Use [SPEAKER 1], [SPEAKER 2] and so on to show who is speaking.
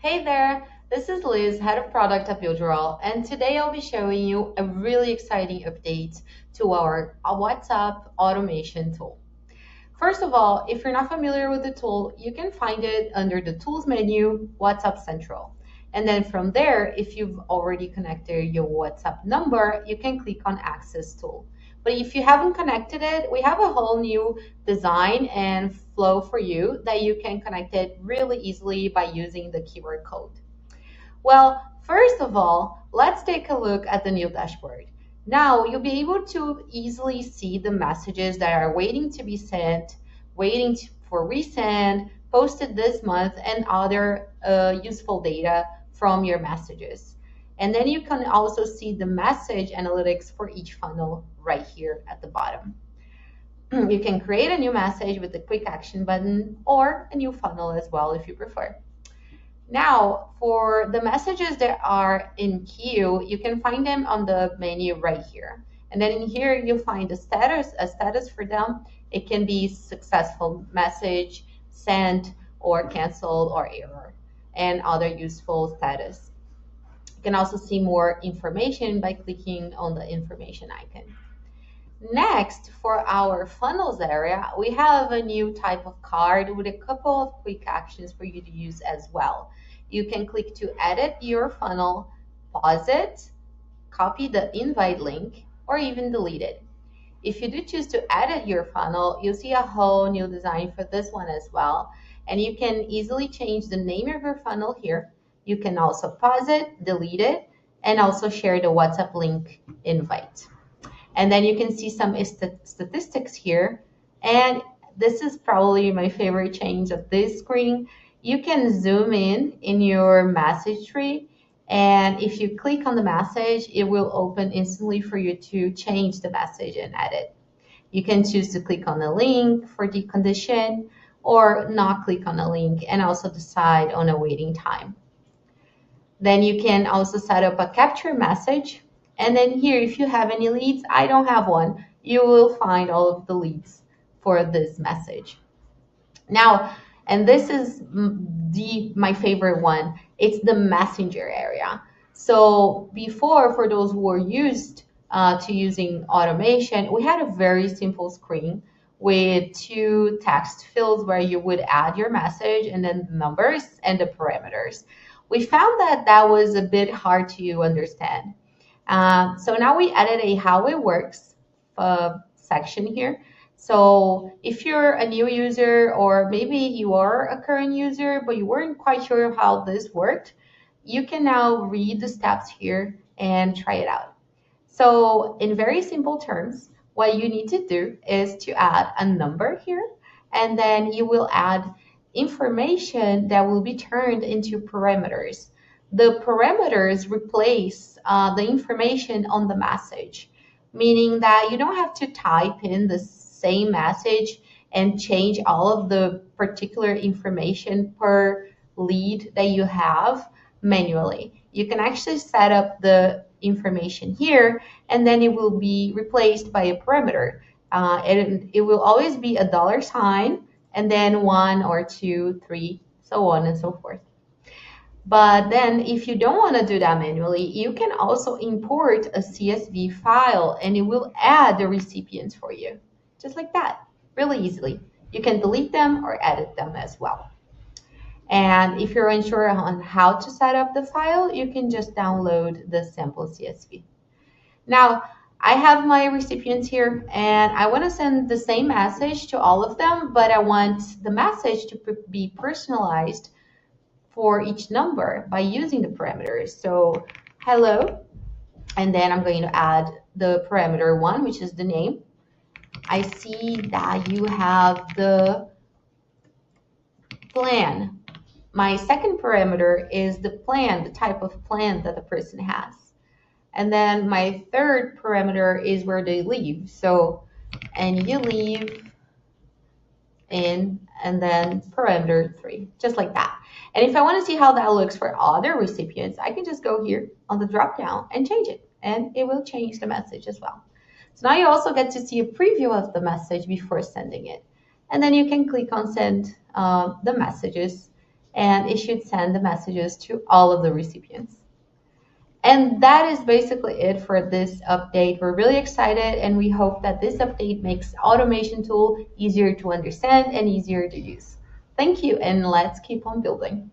[SPEAKER 1] Hey there, this is Liz, Head of Product at Builderall, and today I'll be showing you a really exciting update to our WhatsApp automation tool. First of all, if you're not familiar with the tool, you can find it under the Tools menu, WhatsApp Central. And then from there, if you've already connected your WhatsApp number, you can click on Access Tool. But if you haven't connected it, we have a whole new design and flow for you that you can connect it really easily by using the keyword code. Well, first of all, let's take a look at the new dashboard. Now you'll be able to easily see the messages that are waiting to be sent, for resend, posted this month, and other useful data from your messages. And then you can also see the message analytics for each funnel right here at the bottom. You can create a new message with the quick action button or a new funnel as well if you prefer. Now, for the messages that are in queue, you can find them on the menu right here. And then in here, you'll find a status for them. It can be successful message, sent, or canceled, or error, and other useful status. You can also see more information by clicking on the information icon. Next, for our funnels area, we have a new type of card with a couple of quick actions for you to use as well. You can click to edit your funnel, pause it, copy the invite link, or even delete it. If you do choose to edit your funnel, you'll see a whole new design for this one as well. And you can easily change the name of your funnel here. You can also pause it, delete it, and also share the WhatsApp link invite. And then you can see some statistics here. And this is probably my favorite change of this screen. You can zoom in your message tree. And if you click on the message, it will open instantly for you to change the message and edit. You can choose to click on the link for the condition or not click on the link and also decide on a waiting time. Then you can also set up a capture message. And then here, if you have any leads, I don't have one, you will find all of the leads for this message. Now, and this is my favorite one, it's the messenger area. So before, for those who were used to using automation, we had a very simple screen with two text fields where you would add your message and then the numbers and the parameters. We found that that was a bit hard to understand. So now we added a how it works section here. So if you're a new user or maybe you are a current user, but you weren't quite sure how this worked, you can now read the steps here and try it out. So in very simple terms, what you need to do is to add a number here, and then you will add information that will be turned into parameters. The parameters replace the information on the message, meaning that you don't have to type in the same message and change all of the particular information per lead that you have manually. You can actually set up the information here, and then it will be replaced by a parameter. It will always be a $sign, and then 1 or 2, 3, so on and so forth. But then if you don't want to do that manually, you can also import a CSV file and it will add the recipients for you, just like that, really easily. You can delete them or edit them as well. And if you're unsure on how to set up the file, you can just download the sample CSV. Now, I have my recipients here and I want to send the same message to all of them, but I want the message to be personalized for each number by using the parameters. So hello, and then I'm going to add the parameter 1, which is the name. I see that you have the plan. My second parameter is the plan, the type of plan that the person has. And then my third parameter is where they live. So, and you live in, and then parameter 3, just like that. And if I want to see how that looks for other recipients, I can just go here on the drop down and change it, and it will change the message as well. So now you also get to see a preview of the message before sending it. And then you can click on send the messages, and it should send the messages to all of the recipients. And that is basically it for this update. We're really excited and we hope that this update makes automation tool easier to understand and easier to use. Thank you, and let's keep on building.